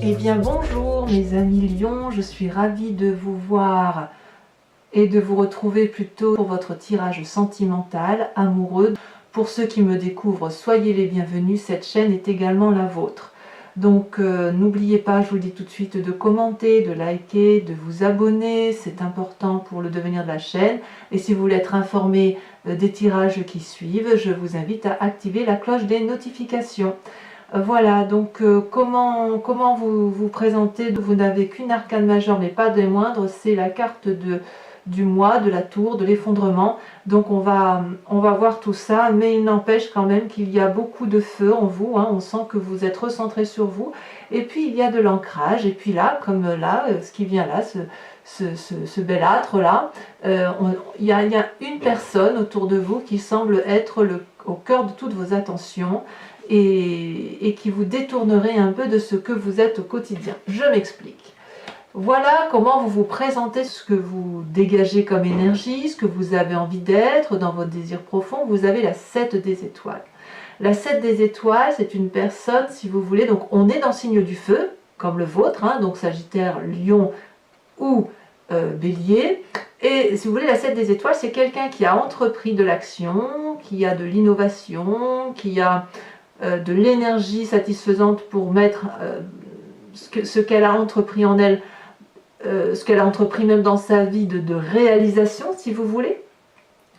Eh bien bonjour mes amis lions, je suis ravie de vous voir et de vous retrouver plutôt pour votre tirage sentimental, amoureux. Pour ceux qui me découvrent, soyez les bienvenus, cette chaîne est également la vôtre. Donc n'oubliez pas, je vous le dis tout de suite, de commenter, de liker, de vous abonner, c'est important pour le devenir de la chaîne. Et si vous voulez être informé des tirages qui suivent, je vous invite à activer la cloche des notifications. Voilà, donc comment vous présenter? Vous n'avez qu'une arcane majeure, mais pas des moindres, c'est la carte du mois, de la tour, de l'effondrement. Donc on va voir tout ça, mais il n'empêche quand même qu'il y a beaucoup de feu en vous, hein, on sent que vous êtes recentré sur vous. Et puis il y a de l'ancrage, et puis là, comme là, ce qui vient là, ce bel âtre là, il y a une personne autour de vous qui semble être au cœur de toutes vos attentions, et qui vous détournerait un peu de ce que vous êtes au quotidien. Je m'explique. Voilà comment vous vous présentez, ce que vous dégagez comme énergie, ce que vous avez envie d'être dans votre désir profond. Vous avez la 7 des étoiles. La 7 des étoiles, c'est une personne, si vous voulez, donc on est dans le signe du feu, comme le vôtre, hein, donc Sagittaire, Lion ou Bélier. Et si vous voulez, la 7 des étoiles, c'est quelqu'un qui a entrepris de l'action, qui a de l'innovation, qui a de l'énergie satisfaisante pour mettre ce qu'elle a entrepris en elle, ce qu'elle a entrepris même dans sa vie de réalisation, si vous voulez.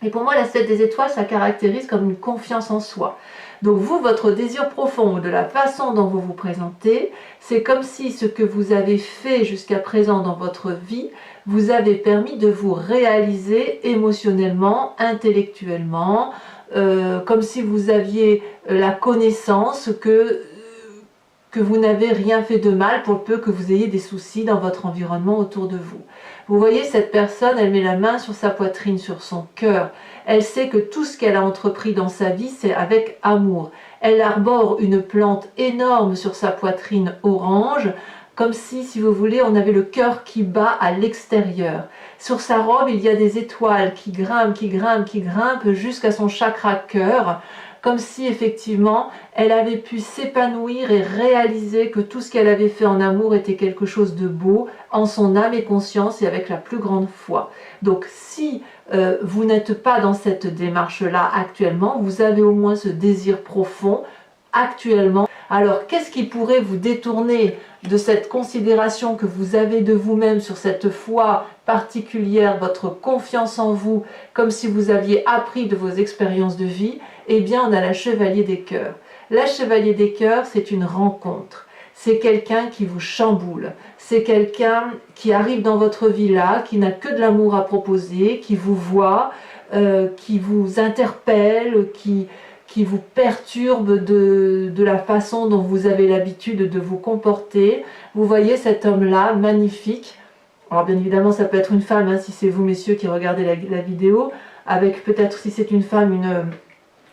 Et pour moi, la 7 des étoiles, ça caractérise comme une confiance en soi. Donc vous, votre désir profond, de la façon dont vous vous présentez, c'est comme si ce que vous avez fait jusqu'à présent dans votre vie vous avait permis de vous réaliser émotionnellement, intellectuellement, comme si vous aviez la connaissance que vous n'avez rien fait de mal, pour peu que vous ayez des soucis dans votre environnement autour de vous. Vous voyez, cette personne, elle met la main sur sa poitrine, sur son cœur. Elle sait que tout ce qu'elle a entrepris dans sa vie, c'est avec amour. Elle arbore une plante énorme sur sa poitrine orange, comme si vous voulez, on avait le cœur qui bat à l'extérieur. Sur sa robe, il y a des étoiles qui grimpent, qui grimpent, qui grimpent jusqu'à son chakra cœur, comme si effectivement elle avait pu s'épanouir et réaliser que tout ce qu'elle avait fait en amour était quelque chose de beau, en son âme et conscience et avec la plus grande foi. Donc si vous n'êtes pas dans cette démarche-là actuellement, vous avez au moins ce désir profond actuellement. Alors qu'est-ce qui pourrait vous détourner de cette considération que vous avez de vous-même, sur cette foi particulière, votre confiance en vous, comme si vous aviez appris de vos expériences de vie? Eh bien, on a la Chevalier des Cœurs. La Chevalier des Cœurs, c'est une rencontre. C'est quelqu'un qui vous chamboule. C'est quelqu'un qui arrive dans votre vie là, qui n'a que de l'amour à proposer, qui vous voit, qui vous interpelle, qui vous perturbe de la façon dont vous avez l'habitude de vous comporter. Vous voyez cet homme-là, magnifique. Alors bien évidemment, ça peut être une femme, hein, si c'est vous messieurs qui regardez la vidéo, avec peut-être, si c'est une femme,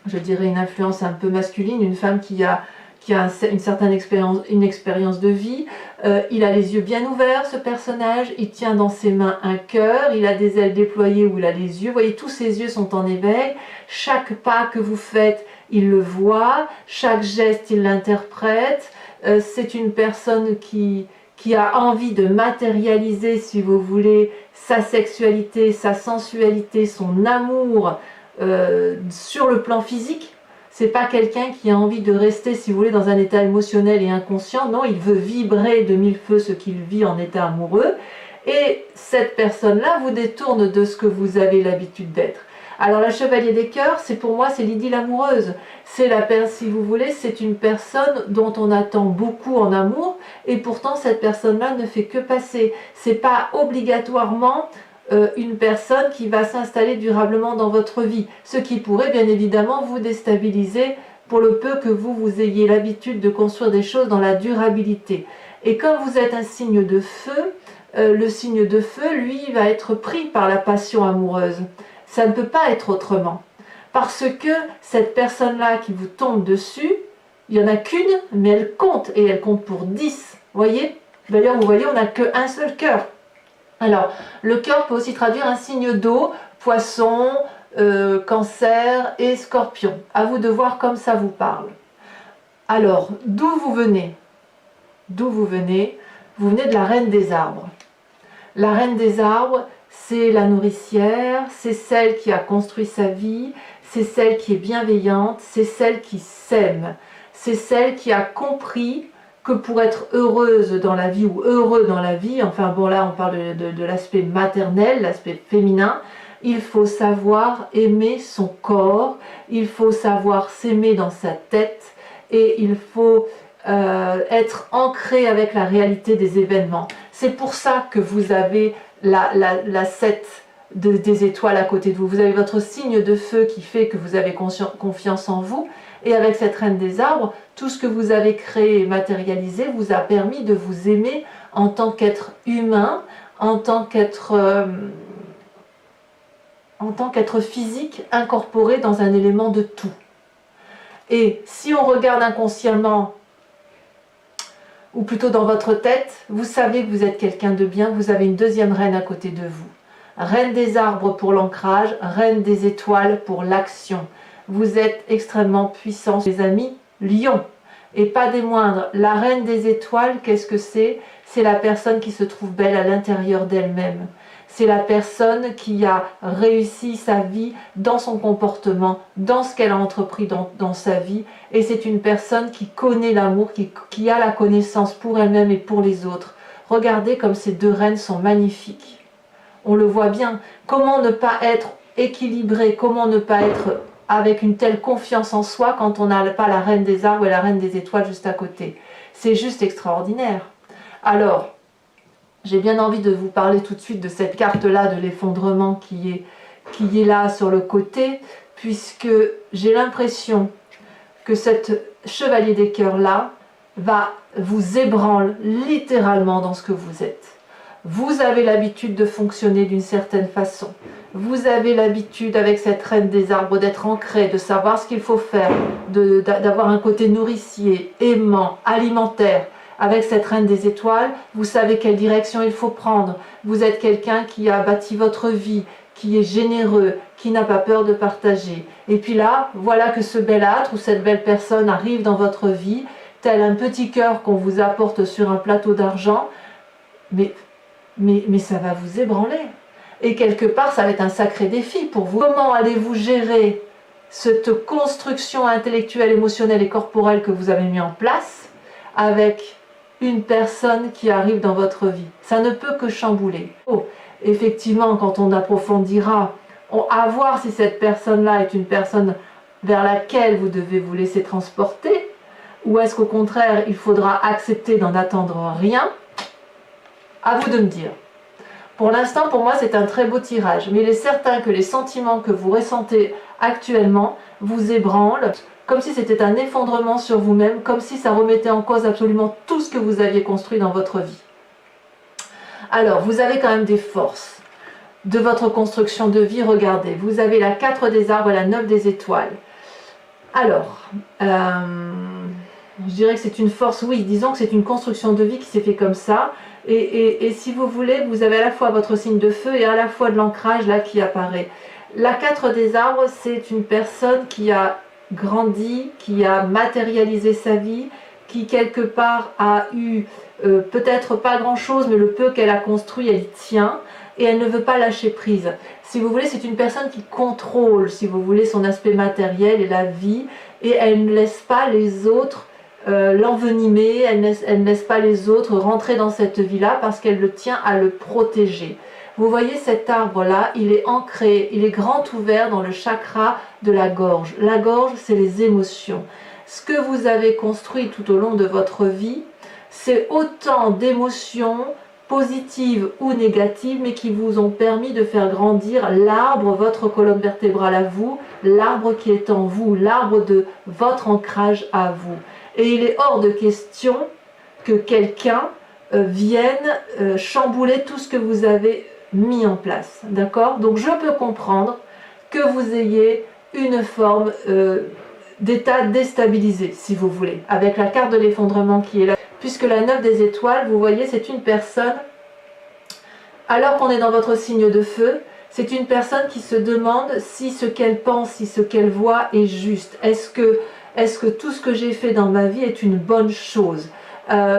je dirais une influence un peu masculine, une femme qui a une certaine expérience de vie. Il a les yeux bien ouverts, ce personnage, il tient dans ses mains un cœur, il a des ailes déployées où il a les yeux, vous voyez, tous ses yeux sont en éveil, chaque pas que vous faites, il le voit, chaque geste, il l'interprète. C'est une personne qui a envie de matérialiser, si vous voulez, sa sexualité, sa sensualité, son amour, sur le plan physique. C'est pas quelqu'un qui a envie de rester, si vous voulez, dans un état émotionnel et inconscient. Non, il veut vibrer de mille feux ce qu'il vit en état amoureux. Et cette personne-là vous détourne de ce que vous avez l'habitude d'être. Alors la Chevalier des Cœurs, c'est pour moi, c'est l'idylle amoureuse. C'est si vous voulez, c'est une personne dont on attend beaucoup en amour, et pourtant cette personne-là ne fait que passer. C'est pas obligatoirement une personne qui va s'installer durablement dans votre vie, ce qui pourrait bien évidemment vous déstabiliser pour le peu que vous ayez l'habitude de construire des choses dans la durabilité. Et comme vous êtes un signe de feu, le signe de feu, lui, va être pris par la passion amoureuse. Ça ne peut pas être autrement. Parce que cette personne-là qui vous tombe dessus, il n'y en a qu'une, mais elle compte, et elle compte pour 10. Voyez? D'ailleurs, vous voyez, on n'a qu'un seul cœur. Alors, le cœur peut aussi traduire un signe d'eau, poisson, cancer et scorpion. À vous de voir comme ça vous parle. Alors, d'où vous venez? d'où vous venez de la reine des arbres. La reine des arbres, c'est la nourricière, c'est celle qui a construit sa vie, c'est celle qui est bienveillante, c'est celle qui s'aime, c'est celle qui a compris que pour être heureuse dans la vie ou heureux dans la vie, enfin bon là on parle de l'aspect maternel, l'aspect féminin, il faut savoir aimer son corps, il faut savoir s'aimer dans sa tête et il faut être ancré avec la réalité des événements. C'est pour ça que vous avez la 7 des étoiles à côté de vous. Vous avez votre signe de feu qui fait que vous avez confiance en vous. Et avec cette reine des arbres, tout ce que vous avez créé et matérialisé vous a permis de vous aimer en tant qu'être humain, en tant qu'être physique incorporé dans un élément de tout. Et si on regarde inconsciemment, ou plutôt dans votre tête, vous savez que vous êtes quelqu'un de bien, vous avez une deuxième reine à côté de vous. Reine des arbres pour l'ancrage, reine des étoiles pour l'action. Vous êtes extrêmement puissants, les amis, lion. Et pas des moindres, la reine des étoiles, qu'est-ce que c'est? C'est la personne qui se trouve belle à l'intérieur d'elle-même. C'est la personne qui a réussi sa vie dans son comportement, dans ce qu'elle a entrepris dans sa vie. Et c'est une personne qui connaît l'amour, qui a la connaissance pour elle-même et pour les autres. Regardez comme ces deux reines sont magnifiques. On le voit bien. Comment ne pas être équilibré, comment ne pas être avec une telle confiance en soi quand on n'a pas la reine des arbres et la reine des étoiles juste à côté. C'est juste extraordinaire. Alors, j'ai bien envie de vous parler tout de suite de cette carte-là, de l'effondrement qui est là sur le côté, puisque j'ai l'impression que cette chevalier des cœurs-là va vous ébranler littéralement dans ce que vous êtes. Vous avez l'habitude de fonctionner d'une certaine façon. Vous avez l'habitude avec cette reine des arbres d'être ancré, de savoir ce qu'il faut faire, d'avoir un côté nourricier, aimant, alimentaire. Avec cette reine des étoiles, vous savez quelle direction il faut prendre. Vous êtes quelqu'un qui a bâti votre vie, qui est généreux, qui n'a pas peur de partager. Et puis là, voilà que ce bel âtre ou cette belle personne arrive dans votre vie, tel un petit cœur qu'on vous apporte sur un plateau d'argent, mais ça va vous ébranler. Et quelque part, ça va être un sacré défi pour vous. Comment allez-vous gérer cette construction intellectuelle, émotionnelle et corporelle que vous avez mis en place avec une personne qui arrive dans votre vie? Ça ne peut que chambouler. Oh, effectivement, quand on approfondira, à voir si cette personne-là est une personne vers laquelle vous devez vous laisser transporter, ou est-ce qu'au contraire, il faudra accepter d'en attendre rien? À vous de me dire. Pour l'instant, pour moi, c'est un très beau tirage, mais il est certain que les sentiments que vous ressentez actuellement vous ébranlent, comme si c'était un effondrement sur vous-même, comme si ça remettait en cause absolument tout ce que vous aviez construit dans votre vie. Alors, vous avez quand même des forces de votre construction de vie. Regardez, vous avez la 4 des arbres et la 9 des étoiles. Alors, je dirais que c'est une force, oui, disons que c'est une construction de vie qui s'est fait comme ça. Et si vous voulez, vous avez à la fois votre signe de feu et à la fois de l'ancrage là qui apparaît. La 4 des arbres, c'est une personne qui a grandi, qui a matérialisé sa vie, qui quelque part a eu peut-être pas grand-chose, mais le peu qu'elle a construit, elle y tient et elle ne veut pas lâcher prise. Si vous voulez, c'est une personne qui contrôle, si vous voulez, son aspect matériel et la vie, et elle ne laisse pas les autres l'envenimer, elle ne laisse pas les autres rentrer dans cette vie-là parce qu'elle le tient à le protéger. Vous voyez cet arbre-là, il est ancré, il est grand ouvert dans le chakra de la gorge. La gorge, c'est les émotions. Ce que vous avez construit tout au long de votre vie, c'est autant d'émotions positives ou négatives, mais qui vous ont permis de faire grandir l'arbre, votre colonne vertébrale à vous, l'arbre qui est en vous, l'arbre de votre ancrage à vous. Et il est hors de question que quelqu'un vienne chambouler tout ce que vous avez mis en place. D'accord? Donc je peux comprendre que vous ayez une forme d'état déstabilisé, si vous voulez, avec la carte de l'effondrement qui est là. Puisque la 9 des étoiles, vous voyez, c'est une personne, alors qu'on est dans votre signe de feu, c'est une personne qui se demande si ce qu'elle pense, si ce qu'elle voit est juste. Est-ce que tout ce que j'ai fait dans ma vie est une bonne chose?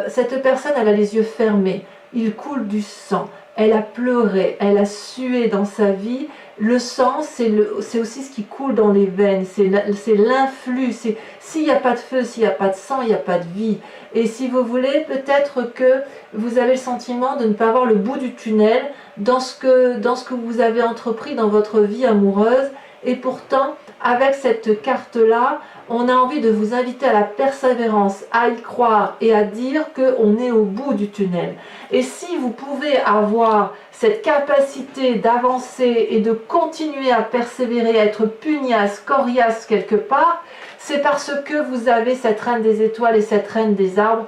Cette personne, elle a les yeux fermés, il coule du sang, elle a pleuré, elle a sué dans sa vie. Le sang, c'est aussi ce qui coule dans les veines, c'est l'influx. S'il n'y a pas de feu, s'il n'y a pas de sang, il n'y a pas de vie. Et si vous voulez, peut-être que vous avez le sentiment de ne pas voir le bout du tunnel dans ce que vous avez entrepris dans votre vie amoureuse. Et pourtant, avec cette carte-là, on a envie de vous inviter à la persévérance, à y croire et à dire qu'on est au bout du tunnel. Et si vous pouvez avoir cette capacité d'avancer et de continuer à persévérer, à être pugnace, coriace quelque part, c'est parce que vous avez cette reine des étoiles et cette reine des arbres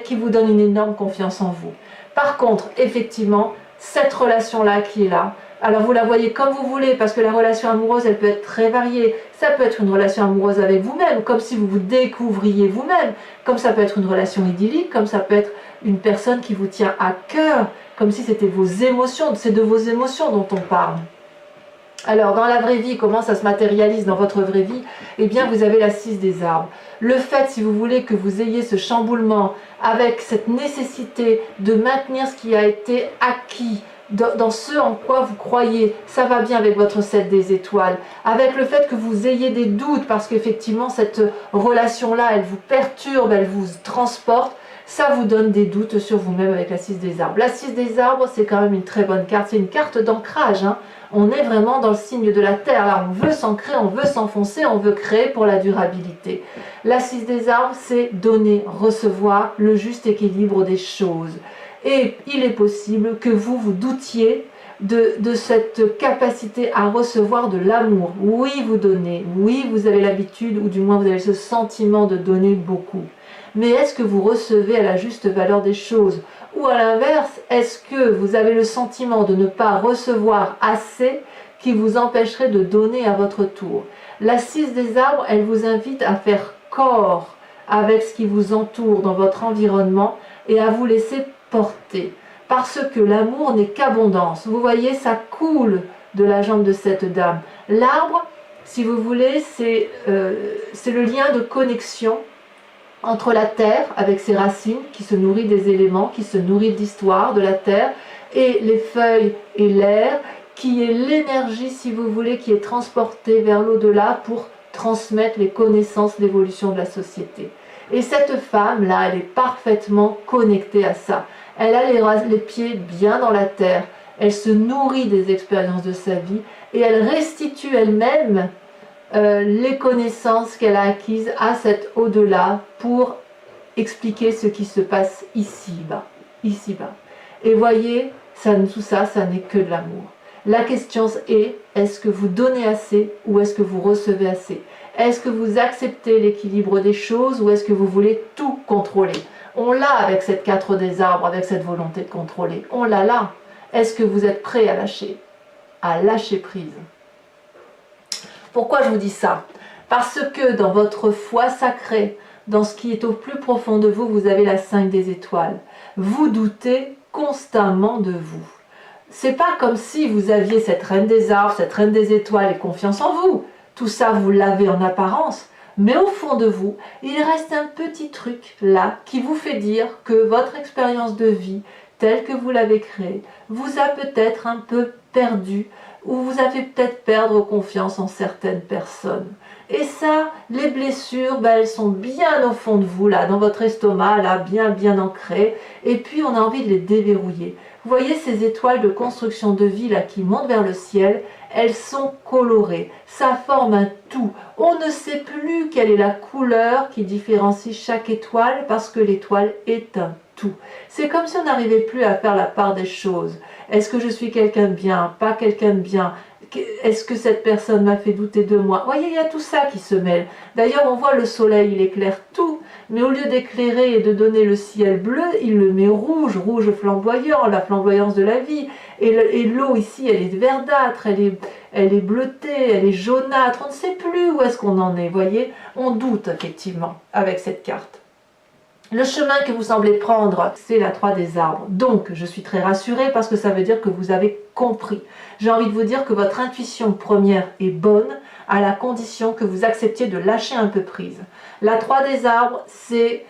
qui vous donne une énorme confiance en vous. Par contre, effectivement, cette relation-là qui est là, alors vous la voyez comme vous voulez, parce que la relation amoureuse, elle peut être très variée. Ça peut être une relation amoureuse avec vous-même, comme si vous vous découvriez vous-même, comme ça peut être une relation idyllique, comme ça peut être une personne qui vous tient à cœur, comme si c'était vos émotions, c'est de vos émotions dont on parle. Alors, dans la vraie vie, comment ça se matérialise dans votre vraie vie? Eh bien, vous avez la 6 des arbres. Le fait, si vous voulez, que vous ayez ce chamboulement avec cette nécessité de maintenir ce qui a été acquis, dans ce en quoi vous croyez, ça va bien avec votre 7 des étoiles, avec le fait que vous ayez des doutes, parce qu'effectivement, cette relation-là, elle vous perturbe, elle vous transporte, ça vous donne des doutes sur vous-même avec la 6 des arbres. La 6 des arbres, c'est quand même une très bonne carte, c'est une carte d'ancrage, hein. On est vraiment dans le signe de la terre, là on veut s'ancrer, on veut s'enfoncer, on veut créer pour la durabilité. La 6 des arbres, c'est donner, recevoir le juste équilibre des choses. Et il est possible que vous vous doutiez de cette capacité à recevoir de l'amour. Oui, vous donnez, oui, vous avez l'habitude, ou du moins vous avez ce sentiment de donner beaucoup. Mais est-ce que vous recevez à la juste valeur des choses? Ou à l'inverse, est-ce que vous avez le sentiment de ne pas recevoir assez qui vous empêcherait de donner à votre tour? La 6 des arbres, elle vous invite à faire corps avec ce qui vous entoure dans votre environnement et à vous laisser porter. Parce que l'amour n'est qu'abondance. Vous voyez, ça coule de la jambe de cette dame. L'arbre, si vous voulez, c'est le lien de connexion entre la terre, avec ses racines, qui se nourrit des éléments, qui se nourrit de l'histoire de la terre, et les feuilles et l'air, qui est l'énergie, si vous voulez, qui est transportée vers l'au-delà pour transmettre les connaissances, l'évolution de la société. Et cette femme-là, elle est parfaitement connectée à ça. Elle a les pieds bien dans la terre, elle se nourrit des expériences de sa vie, et elle restitue elle-même les connaissances qu'elle a acquises à cet au-delà pour expliquer ce qui se passe ici-bas. Ici-bas. Et voyez, tout ça, ça n'est que de l'amour. La question est, est-ce que vous donnez assez ou est-ce que vous recevez assez? Est-ce que vous acceptez l'équilibre des choses ou est-ce que vous voulez tout contrôler? On l'a avec cette 4 des arbres, avec cette volonté de contrôler. On l'a là. Est-ce que vous êtes prêt à lâcher prise? Pourquoi je vous dis ça? Parce que dans votre foi sacrée, dans ce qui est au plus profond de vous, vous avez la 5 des étoiles. Vous doutez constamment de vous. C'est pas comme si vous aviez cette reine des arbres, cette reine des étoiles et confiance en vous. Tout ça, vous l'avez en apparence. Mais au fond de vous, il reste un petit truc là qui vous fait dire que votre expérience de vie, telle que vous l'avez créée, vous a peut-être un peu perdu ou vous avez peut-être perdre confiance en certaines personnes. Et ça, les blessures, elles sont bien au fond de vous, là, dans votre estomac, là, bien ancrées. Et puis, on a envie de les déverrouiller. Vous voyez ces étoiles de construction de vie, là, qui montent vers le ciel, elles sont colorées. Ça forme un tout. On ne sait plus quelle est la couleur qui différencie chaque étoile parce que l'étoile est un tout. C'est comme si on n'arrivait plus à faire la part des choses. Est-ce que je suis quelqu'un de bien, pas quelqu'un de bien? Est-ce que cette personne m'a fait douter de moi? Vous voyez, il y a tout ça qui se mêle. D'ailleurs, on voit le soleil, il éclaire tout, mais au lieu d'éclairer et de donner le ciel bleu, il le met rouge, rouge flamboyant, la flamboyance de la vie. Et l'eau ici, elle est verdâtre, elle est bleutée, elle est jaunâtre. On ne sait plus où est-ce qu'on en est, vous voyez? On doute effectivement avec cette carte. Le chemin que vous semblez prendre, c'est la 3 des arbres. Donc, je suis très rassurée parce que ça veut dire que vous avez compris. J'ai envie de vous dire que votre intuition première est bonne à la condition que vous acceptiez de lâcher un peu prise. La 3 des arbres, c'est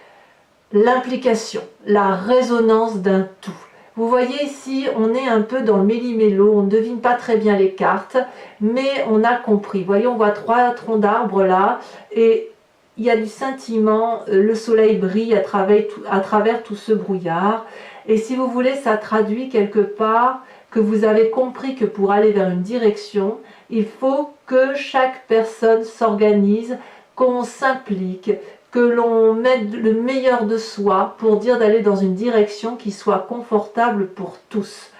l'implication, la résonance d'un tout. Vous voyez ici, on est un peu dans le méli-mélo, on ne devine pas très bien les cartes, mais on a compris. Vous voyez, on voit 3 troncs d'arbres là, et il y a du scintillement, le soleil brille à travers tout ce brouillard. Et si vous voulez, ça traduit quelque part que vous avez compris que pour aller vers une direction, il faut que chaque personne s'organise, qu'on s'implique, que l'on mette le meilleur de soi pour dire d'aller dans une direction qui soit confortable pour tous.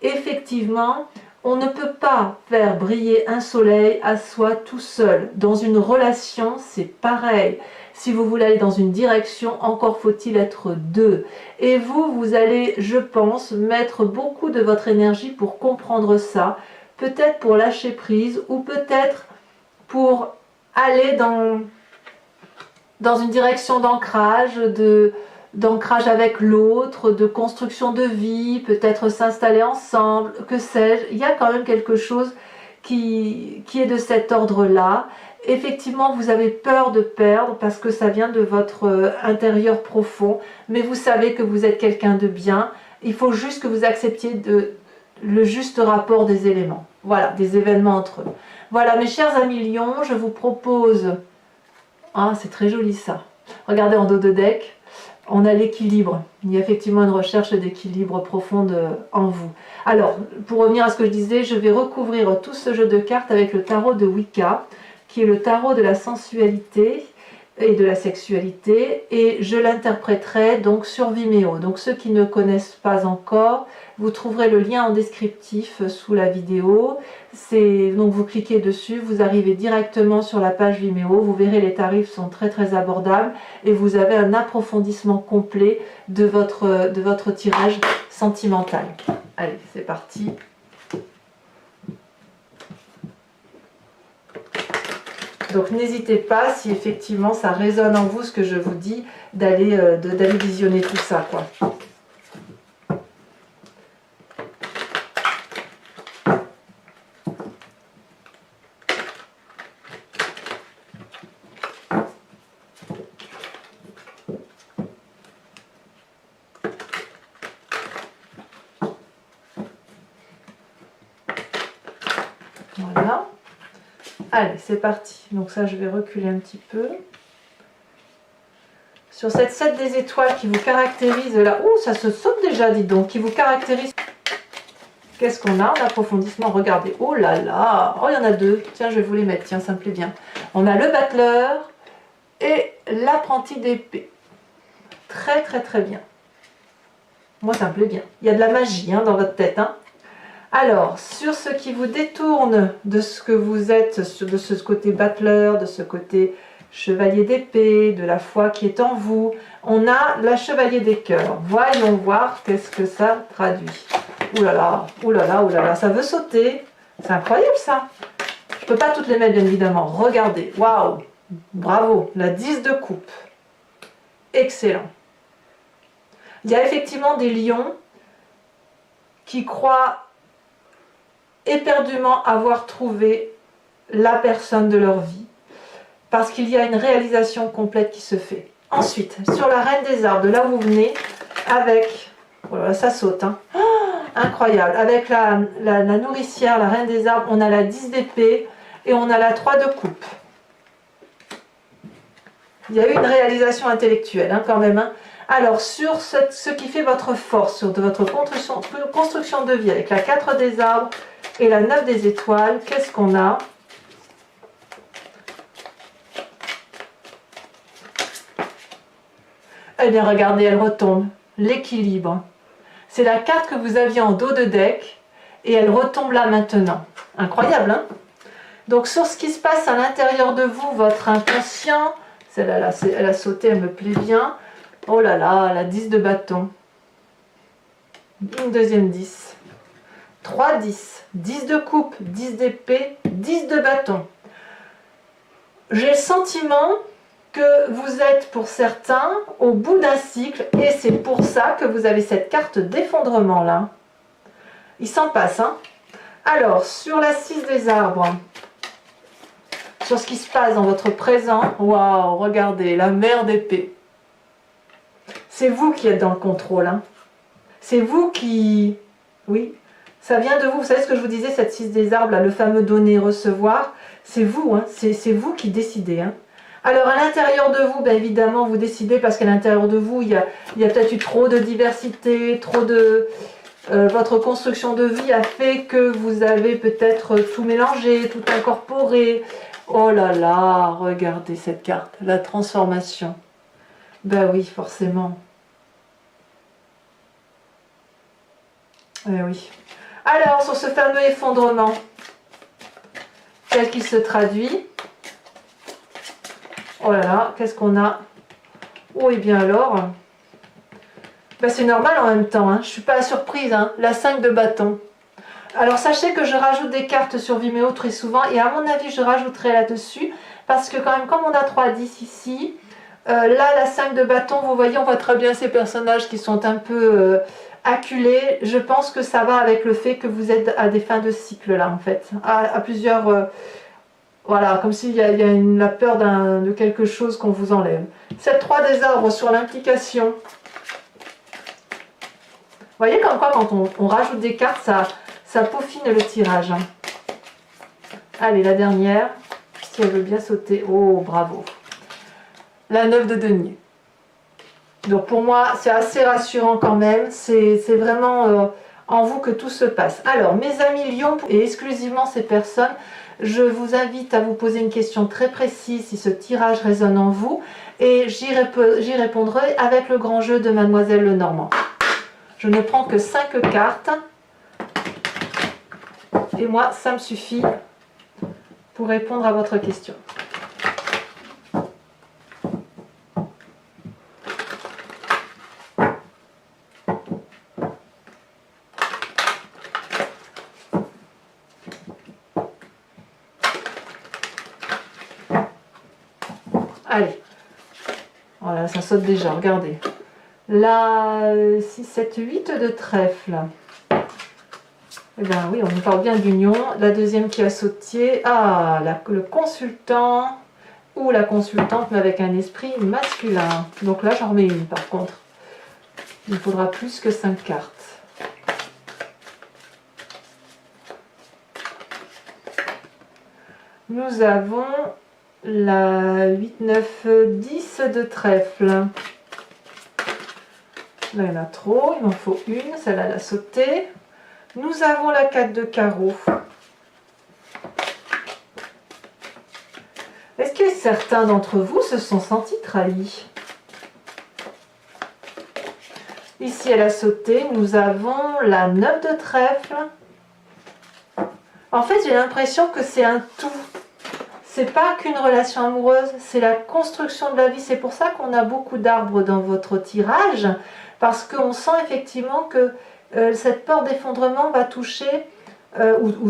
Effectivement, on ne peut pas faire briller un soleil à soi tout seul. Dans une relation, c'est pareil. Si vous voulez aller dans une direction, encore faut-il être deux. Et vous, vous allez, je pense, mettre beaucoup de votre énergie pour comprendre ça. Peut-être pour lâcher prise ou peut-être pour aller dans une direction d'ancrage, d'ancrage avec l'autre, de construction de vie, peut-être s'installer ensemble, que sais-je. Il y a quand même quelque chose qui est de cet ordre-là. Effectivement, vous avez peur de perdre parce que ça vient de votre intérieur profond, mais vous savez que vous êtes quelqu'un de bien. Il faut juste que vous acceptiez le juste rapport des éléments. Voilà, des événements entre eux. Voilà, mes chers amis lions, je vous propose... Ah, c'est très joli ça. Regardez en dos de deck, on a l'équilibre. Il y a effectivement une recherche d'équilibre profonde en vous. Alors, pour revenir à ce que je disais, je vais recouvrir tout ce jeu de cartes avec le tarot de Wicca, qui est le tarot de la sensualité et de la sexualité, et je l'interpréterai donc sur Vimeo. Donc ceux qui ne connaissent pas encore, vous trouverez le lien en descriptif sous la vidéo. Donc vous cliquez dessus, vous arrivez directement sur la page Vimeo, vous verrez les tarifs sont très très abordables et vous avez un approfondissement complet de votre tirage sentimental. Allez, c'est parti. Donc n'hésitez pas, si effectivement ça résonne en vous ce que je vous dis, d'aller visionner tout ça, quoi. Voilà. Allez, c'est parti. Donc ça, je vais reculer un petit peu. Sur cette 7 des étoiles qui vous caractérise là... Oh, ça se saute déjà, dis donc. Qui vous caractérise... Qu'est-ce qu'on a en approfondissement? Regardez. Oh là là. Oh, il y en a deux. Tiens, je vais vous les mettre. Tiens, ça me plaît bien. On a le battleur et l'apprenti d'épée. Très, très, très bien. Moi, ça me plaît bien. Il y a de la magie hein, dans votre tête. Hein. Alors, sur ce qui vous détourne de ce que vous êtes, de ce côté battleur, de ce côté chevalier d'épée, de la foi qui est en vous, on a la chevalier des cœurs. Voyons voir qu'est-ce que ça traduit. Ouh là là, ouh là là, ouh là là, ça veut sauter. C'est incroyable ça. Je ne peux pas toutes les mettre bien évidemment. Regardez, waouh, bravo, la 10 de coupe. Excellent. Il y a effectivement des lions qui croient éperdument avoir trouvé la personne de leur vie parce qu'il y a une réalisation complète qui se fait. Ensuite, sur la reine des arbres, de là où vous venez, avec, voilà, ça saute, hein. Oh, incroyable, avec la nourricière, la reine des arbres, on a la 10 d'épée et on a la 3 de coupe. Il y a eu une réalisation intellectuelle hein, quand même. Hein. Alors, sur ce qui fait votre force, sur votre construction de vie, avec la 4 des arbres et la 9 des étoiles, qu'est-ce qu'on a? Eh bien, regardez, elle retombe. L'équilibre. C'est la carte que vous aviez en dos de deck et elle retombe là maintenant. Incroyable, hein? Donc, sur ce qui se passe à l'intérieur de vous, votre inconscient, celle-là, elle a sauté, elle me plaît bien. Oh là là, la 10 de bâton. Une deuxième 10. 3 10. 10 de coupe, 10 d'épée, 10 de bâton. J'ai le sentiment que vous êtes pour certains au bout d'un cycle et c'est pour ça que vous avez cette carte d'effondrement là. Il s'en passe, hein? Alors, sur la 6 des arbres, sur ce qui se passe dans votre présent, waouh, regardez, la mer d'épée. C'est vous qui êtes dans le contrôle. Hein. C'est vous qui... Oui, ça vient de vous. Vous savez ce que je vous disais, cette 6 des arbres, là, le fameux donner-recevoir. C'est vous, hein. C'est vous qui décidez. Hein. Alors à l'intérieur de vous, ben, évidemment, vous décidez parce qu'à l'intérieur de vous, il y a peut-être eu trop de diversité, trop de... votre construction de vie a fait que vous avez peut-être tout mélangé, tout incorporé. Oh là là, regardez cette carte, la transformation. Ben oui, forcément. Eh oui. Alors, sur ce fameux effondrement, tel qu'il se traduit, oh là là, qu'est-ce qu'on a? Oh, et bien alors, ben c'est normal en même temps, hein. Je ne suis pas surprise, hein. La 5 de bâton. Alors, sachez que je rajoute des cartes sur Vimeo très souvent, et à mon avis, je rajouterai là-dessus, parce que quand même, comme on a 3-10 ici, là, la 5 de bâton, vous voyez, on voit très bien ces personnages qui sont un peu acculés. Je pense que ça va avec le fait que vous êtes à des fins de cycle, là, en fait. À plusieurs... voilà, comme s'il y a la peur de quelque chose qu'on vous enlève. Cette 3 des arbres sur l'implication. Vous voyez comme quoi, quand on rajoute des cartes, ça peaufine le tirage. Allez, la dernière, si elle veut bien sauter. Oh, bravo. La 9 de denier. Donc pour moi, c'est assez rassurant quand même. C'est vraiment en vous que tout se passe. Alors, mes amis Lion, et exclusivement ces personnes, je vous invite à vous poser une question très précise si ce tirage résonne en vous. Et j'y répondrai avec le grand jeu de Mademoiselle Lenormand. Je ne prends que 5 cartes. Et moi, ça me suffit pour répondre à votre question. Allez, voilà, ça saute déjà, regardez. La 6, 7, 8 de trèfle. Eh bien oui, on nous parle bien d'union. La deuxième qui a sauté, le consultant ou la consultante, mais avec un esprit masculin. Donc là, j'en remets une par contre. Il faudra plus que 5 cartes. Nous avons la 8, 9, 10 de trèfle. Là, il y en a trop, il m'en faut une, celle-là, elle a sauté. Nous avons la 4 de carreau. Est-ce que certains d'entre vous se sont sentis trahis? Ici, elle a sauté. Nous avons la 9 de trèfle. En fait, j'ai l'impression que c'est un tout. C'est pas qu'une relation amoureuse, c'est la construction de la vie. C'est pour ça qu'on a beaucoup d'arbres dans votre tirage, parce qu'on sent effectivement que cette peur d'effondrement va toucher,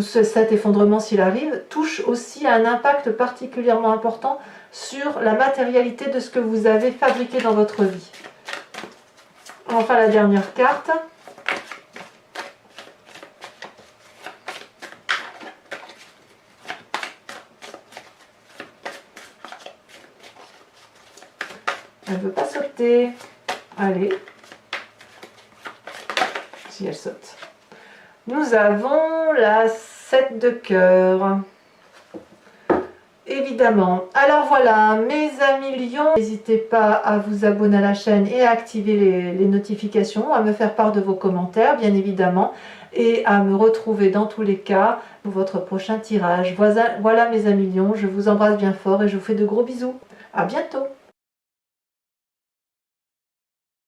cet effondrement s'il arrive, touche aussi à un impact particulièrement important sur la matérialité de ce que vous avez fabriqué dans votre vie. Enfin, la dernière carte. Elle ne veut pas sauter. Allez. Si elle saute. Nous avons la 7 de cœur. Évidemment. Alors voilà, mes amis lions, n'hésitez pas à vous abonner à la chaîne et à activer les notifications, à me faire part de vos commentaires, bien évidemment, et à me retrouver dans tous les cas pour votre prochain tirage. Voilà mes amis lions, je vous embrasse bien fort et je vous fais de gros bisous. À bientôt.